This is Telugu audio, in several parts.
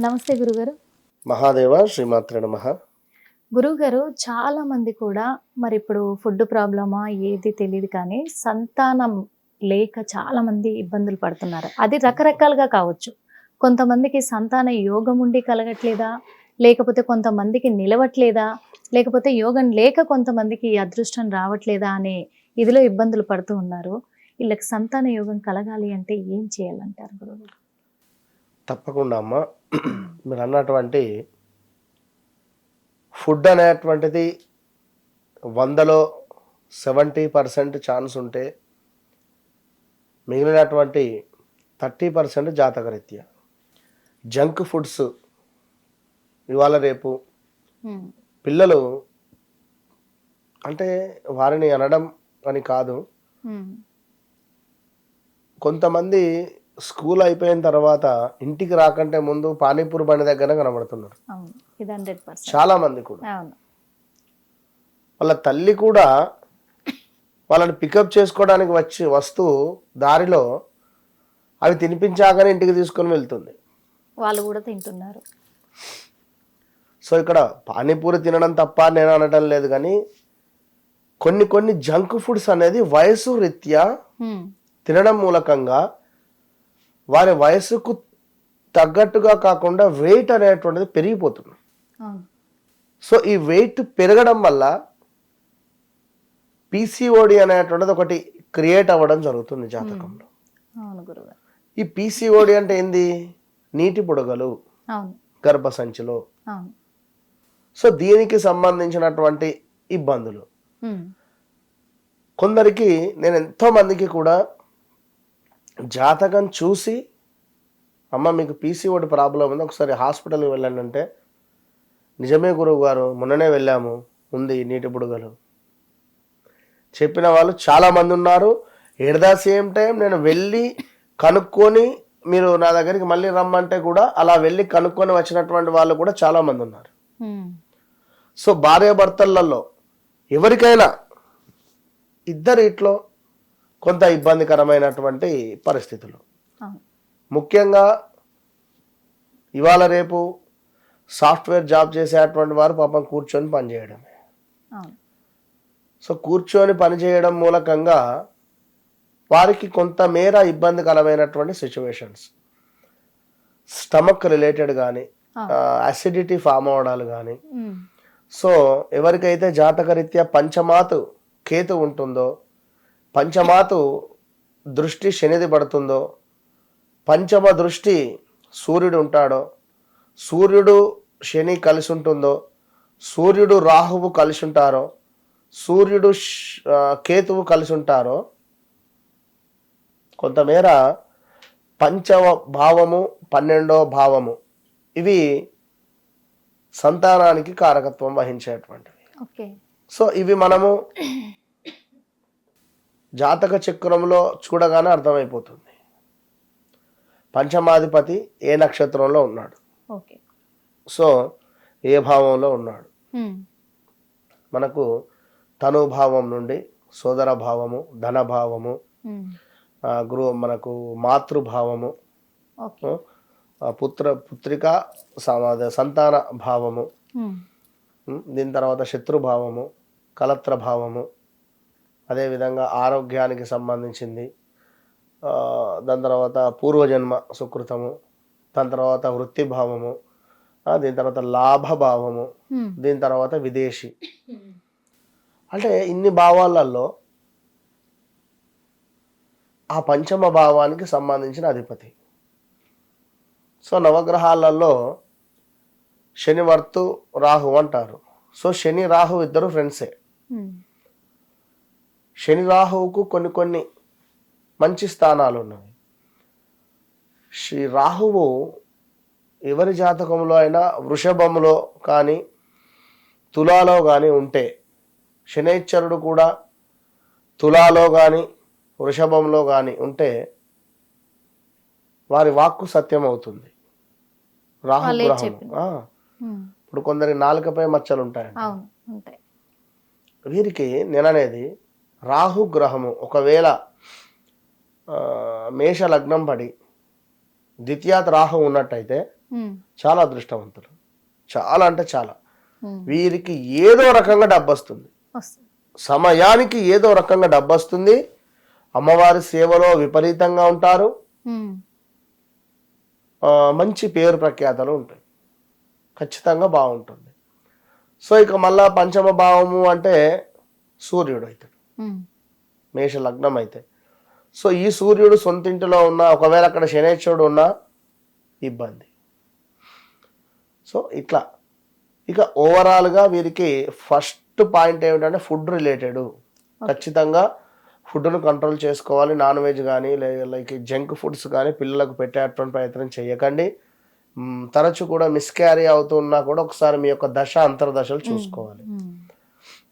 నమస్తే గురుగారు. మహాదేవ శ్రీమాత్రే నమః. గురువుగారు చాలా మంది కూడా మరి ఇప్పుడు ఫుడ్ ప్రాబ్లమా ఏది తెలీదు కానీ సంతానం లేక చాలా మంది ఇబ్బందులు పడుతున్నారు. అది రకరకాలుగా కావచ్చు. కొంతమందికి సంతాన యోగం ఉండి కలగట్లేదా? లేకపోతే కొంతమందికి నిలవట్లేదా? లేకపోతే యోగం లేక కొంతమందికి ఈ అదృష్టం రావట్లేదా అనే ఇదిలో ఇబ్బందులు పడుతూ ఉన్నారు. వీళ్ళకి సంతాన యోగం కలగాలి అంటే ఏం చేయాలంటారు గురువు? తప్పకుండా అమ్మ. మీరు అన్నటువంటి ఫుడ్ అనేటువంటిది 100లో 70% ఛాన్స్ ఉంటే మిగిలినటువంటి 30% జాతకరీత్యా జంక్ ఫుడ్స్ ఇవాళ రేపు పిల్లలు అంటే వారిని అనడం అని కాదు, కొంతమంది స్కూల్ అయిపోయిన తర్వాత ఇంటికి రాకంటే ముందు పానీపూరి బండి దగ్గర కనబడుతున్నారు చాలా మంది కూడా. వాళ్ళ తల్లి కూడా వాళ్ళని పికప్ చేసుకోవడానికి వస్తూ దారిలో అవి తినిపించాకనే ఇంటికి తీసుకొని వెళ్తుంది. వాళ్ళు కూడా తింటున్నారు. సో ఇక్కడ పానీపూరి తినడం తప్ప నేను అనడం లేదు, కానీ కొన్ని జంక్ ఫుడ్స్ అనేది వయసు రీత్యా తినడం మూలకంగా వారి వయసుకు తగ్గట్టుగా కాకుండా వెయిట్ అనేటువంటిది పెరిగిపోతుంది. సో ఈ వెయిట్ పెరగడం వల్ల పీసీఓడి అనేటువంటిది ఒకటి క్రియేట్ అవ్వడం జరుగుతుంది జాతకంలో. ఈ పీసీఓడి అంటే ఏంది? నీటి బుడగలు గర్భసంచిలో. సో దీనికి సంబంధించినటువంటి ఇబ్బందులు కొందరికి, నేను ఎంతో మందికి కూడా జాతకం చూసి అమ్మ మీకు పీసీఓడి ప్రాబ్లం ఉంది, ఒకసారి హాస్పిటల్కి వెళ్ళండి అంటే, నిజమే గురువు గారు మొన్ననే వెళ్ళాము, ఉంది నీటి బుడగలు చెప్పిన వాళ్ళు చాలామంది ఉన్నారు. ఎట్ ద సేమ్ టైం నేను వెళ్ళి కనుక్కొని మీరు నా దగ్గరికి మళ్ళీ రమ్మంటే కూడా అలా వెళ్ళి కనుక్కొని వచ్చినటువంటి వాళ్ళు కూడా చాలామంది ఉన్నారు. సో భార్యాభర్తలలో ఎవరికైనా ఇద్దరిట్లో కొంత ఇబ్బందికరమైనటువంటి పరిస్థితులు, ముఖ్యంగా ఇవాళ రేపు సాఫ్ట్వేర్ జాబ్ చేసేటువంటి వారు పాపం కూర్చొని పనిచేయడమే. సో కూర్చొని పనిచేయడం మూలకంగా వారికి కొంతమేర ఇబ్బందికరమైనటువంటి సిచ్యువేషన్స్, స్టమక్ రిలేటెడ్ కానీ అసిడిటీ ఫామ్ అవడాలు కానీ. సో ఎవరికైతే జాతకరీత్యా పంచమాతు కేతు ఉంటుందో, పంచమాతు దృష్టి శనిది పడుతుందో, పంచమ దృష్టి సూర్యుడు ఉంటాడో, సూర్యుడు శని కలిసి ఉంటుందో, సూర్యుడు రాహువు కలిసి ఉంటారో, సూర్యుడు కేతువు కలిసి ఉంటారో, కొంతమేర పంచమ భావము 12వ భావము ఇవి సంతానానికి కారకత్వం వహించేటువంటివి. సో ఇవి మనము జాతక చక్రంలో చూడగానే అర్థమైపోతుంది పంచమాధిపతి ఏ నక్షత్రంలో ఉన్నాడు, సో ఏ భావంలో ఉన్నాడు. మనకు తనుభావం నుండి సోదర భావము, ధనభావము, మనకు మాతృభావము, పుత్రిక సంతాన భావము, దీని తర్వాత శత్రుభావము, కలత్ర భావము, అదేవిధంగా ఆరోగ్యానికి సంబంధించింది, దాని తర్వాత పూర్వజన్మ సుకృతము, దాని తర్వాత వృత్తి భావము, దీని తర్వాత లాభభావము, దీని తర్వాత విదేశీ. అంటే ఇన్ని భావాలలో ఆ పంచమ భావానికి సంబంధించిన అధిపతి. సో నవగ్రహాలలో శనివర్తు రాహు అంటారు. సో శని రాహు ఇద్దరు ఫ్రెండ్సే. శని రాహువుకు కొన్ని మంచి స్థానాలు ఉన్నవి. శ్రీ రాహువు ఎవరి జాతకంలో అయినా వృషభంలో కానీ తులాలో కానీ ఉంటే, శనైశ్వరుడు కూడా తులాలో కానీ వృషభంలో కానీ ఉంటే వారి వాక్కు సత్యం అవుతుంది. రాహు గ్రహం. ఇప్పుడు కొందరి నాలుకపై మచ్చలు ఉంటాయండి. వీరికి నేననేది రాహు గ్రహము ఒకవేళ మేష లగ్నం పడి ద్వితీయాత్ రాహు ఉన్నట్టయితే ఉమ్, చాలా అదృష్టవంతులు, చాలా అంటే చాలా. ఉమ్. వీరికి ఏదో రకంగా డబ్బు వస్తుంది, వస్తుంది. సమయానికి ఏదో రకంగా డబ్బు వస్తుంది. అమ్మవారి సేవలో విపరీతంగా ఉంటారు. ఉమ్, మంచి పేరు ప్రఖ్యాతలు ఉంటాయి, ఖచ్చితంగా బాగుంటుంది. సో ఇక మళ్ళా పంచమ భావము అంటే సూర్యుడు అవుతాడు, ఉమ్, మేష లగ్నం అయితే. సో ఈ సూర్యుడు సొంతింటిలో ఉన్న, ఒకవేళ అక్కడ శనేశ్వరుడు ఉన్నా ఇబ్బంది. సో ఇట్లా ఇక ఓవరాల్గా వీరికి ఫస్ట్ పాయింట్ ఏమిటంటే ఫుడ్ రిలేటెడ్. ఖచ్చితంగా ఫుడ్ను కంట్రోల్ చేసుకోవాలి. నాన్ వెజ్ కానీ లైక్ జంక్ ఫుడ్స్ కానీ పిల్లలకు పెట్టేటువంటి ప్రయత్నం చేయకండి. తరచు కూడా మిస్క్యారీ అవుతున్నా కూడా ఒకసారి మీ యొక్క దశ అంతర్దశలు చూసుకోవాలి. ఉమ్,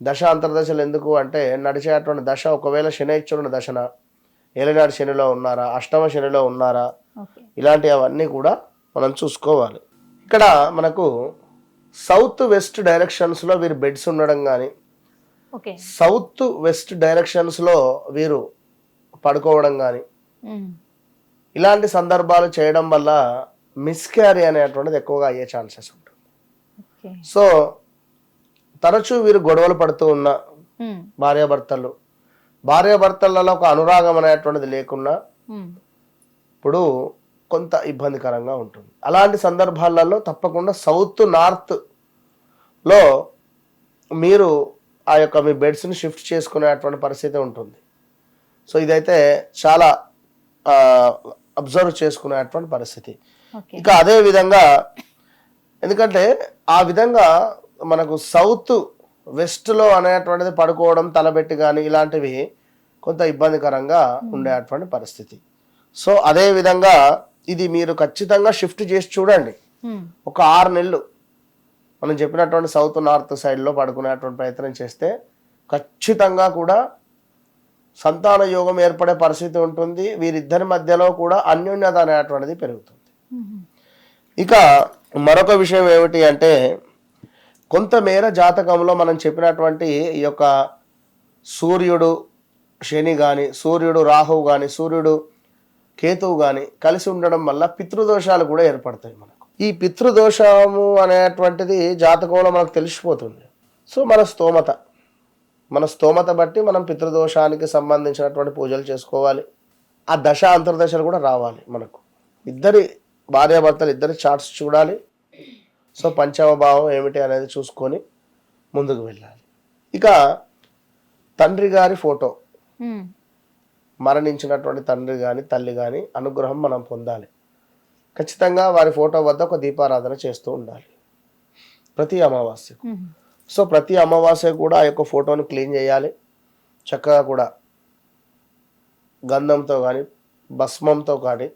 దశ అంతర్దశలు ఎందుకు అంటే నడిచేటువంటి దశ ఒకవేళ శనైశ్వరుని దశన, ఏలినాడు శనిలో ఉన్నారా, అష్టమ శనిలో ఉన్నారా, ఓకే. ఇలాంటి అవన్నీ కూడా మనం చూసుకోవాలి. ఇక్కడ మనకు సౌత్ వెస్ట్ డైరెక్షన్స్లో వీరు బెడ్స్ ఉండడం కానీ, ఓకే. సౌత్ వెస్ట్ డైరెక్షన్స్లో వీరు పడుకోవడం కానీ, ఉమ్, ఇలాంటి సందర్భాలు చేయడం వల్ల మిస్క్యారీ అనేటువంటిది ఎక్కువగా అయ్యే ఛాన్సెస్ ఉంటుంది. ఓకే. సో తరచూ వీరు గొడవలు పడుతూ ఉన్న ఉమ్, భార్యాభర్తలలో ఒక అనురాగం అనేటువంటిది లేకున్నా ఉమ్, ఇప్పుడు కొంత ఇబ్బందికరంగా ఉంటుంది. అలాంటి సందర్భాలలో తప్పకుండా సౌత్ నార్త్లో మీరు ఆ యొక్క మీ బెడ్స్ని షిఫ్ట్ చేసుకునేటువంటి పరిస్థితి ఉంటుంది. సో ఇదైతే చాలా అబ్జర్వ్ చేసుకునేటువంటి పరిస్థితి. ఓకే. ఇక అదే విధంగా, ఎందుకంటే ఆ విధంగా మనకు సౌత్ వెస్ట్లో అనేటువంటిది పడుకోవడం, తలబెట్టి కానీ ఇలాంటివి కొంత ఇబ్బందికరంగా ఉండేటువంటి పరిస్థితి. సో అదే విధంగా ఇది మీరు ఖచ్చితంగా షిఫ్ట్ చేసి చూడండి. ఉమ్, ఒక 6 నెలలు మనం చెప్పినటువంటి సౌత్ నార్త్ సైడ్లో పడుకునేటువంటి ప్రయత్నం చేస్తే ఖచ్చితంగా కూడా సంతాన యోగం ఏర్పడే పరిస్థితి ఉంటుంది. వీరిద్దరి మధ్యలో కూడా అన్యోన్యత అనేటువంటిది పెరుగుతుంది. ఉమ్, ఇక మరొక విషయం ఏమిటి అంటే కొంతమేర జాతకంలో మనం చెప్పినటువంటి ఈ యొక్క సూర్యుడు శని కానీ, సూర్యుడు రాహువు కానీ, సూర్యుడు కేతువు కానీ కలిసి ఉండడం వల్ల పితృదోషాలు కూడా ఏర్పడతాయి మనకు. ఈ పితృదోషము అనేటువంటిది జాతకంలో మనకు తెలిసిపోతుంది. సో మన స్తోమత బట్టి మనం పితృదోషానికి సంబంధించినటువంటి పూజలు చేసుకోవాలి. ఆ దశ అంతర్దశలు కూడా రావాలి మనకు. ఇద్దరి భార్యాభర్తలు ఇద్దరి చార్ట్స్ చూడాలి. సో పంచమ భావం ఏమిటి అనేది చూసుకొని ముందుకు వెళ్ళాలి. ఇక తండ్రి గారి ఫోటో, ఉమ్, మరణించినటువంటి తండ్రి కానీ తల్లి కానీ అనుగ్రహం మనం పొందాలి. ఖచ్చితంగా వారి ఫోటో వద్ద ఒక దీపారాధన చేస్తూ ఉండాలి ప్రతి అమావాస్యకు. ఉమ్, సో ప్రతి అమావాస్య కూడా ఆ యొక్క ఫోటోని క్లీన్ చేయాలి. చక్కగా కూడా గంధంతో కానీ భస్మంతో కానీ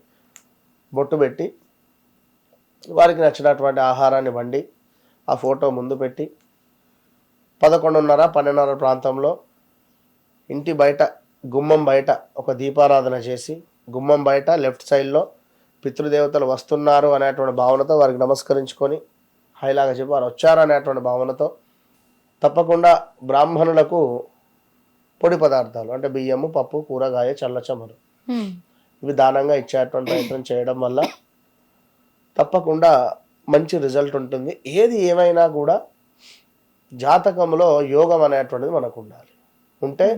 బొట్టు పెట్టి వారికి నచ్చినటువంటి ఆహారాన్ని వండి ఆ ఫోటో ముందు పెట్టి 11:30, 12:30 ప్రాంతంలో ఇంటి బయట గుమ్మం బయట ఒక దీపారాధన చేసి, గుమ్మం బయట లెఫ్ట్ సైడ్లో పితృదేవతలు వస్తున్నారు అనేటువంటి భావనతో వారికి నమస్కరించుకొని హైలాగా చెప్పి వారు వచ్చారు అనేటువంటి భావనతో తప్పకుండా బ్రాహ్మణులకు పొడి పదార్థాలు అంటే బియ్యము, పప్పు, కూరగాయ, చల్లచమరు ఉమ్, ఇవి దానంగా ఇచ్చేటువంటి ప్రయత్నం చేయడం వల్ల తప్పకుండా మంచి రిజల్ట్ ఉంటుంది. ఏది ఏమైనా కూడా జాతకంలో యోగం అనేటువంటిది మనకు ఉండాలి. ఉంటే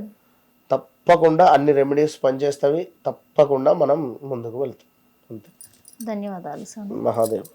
తప్పకుండా అన్ని రెమెడీస్ పనిచేస్తవి. తప్పకుండా మనం ముందుకు వెళ్తాం. అంతే. ధన్యవాదాలు స్వామి. మహాదేవ్.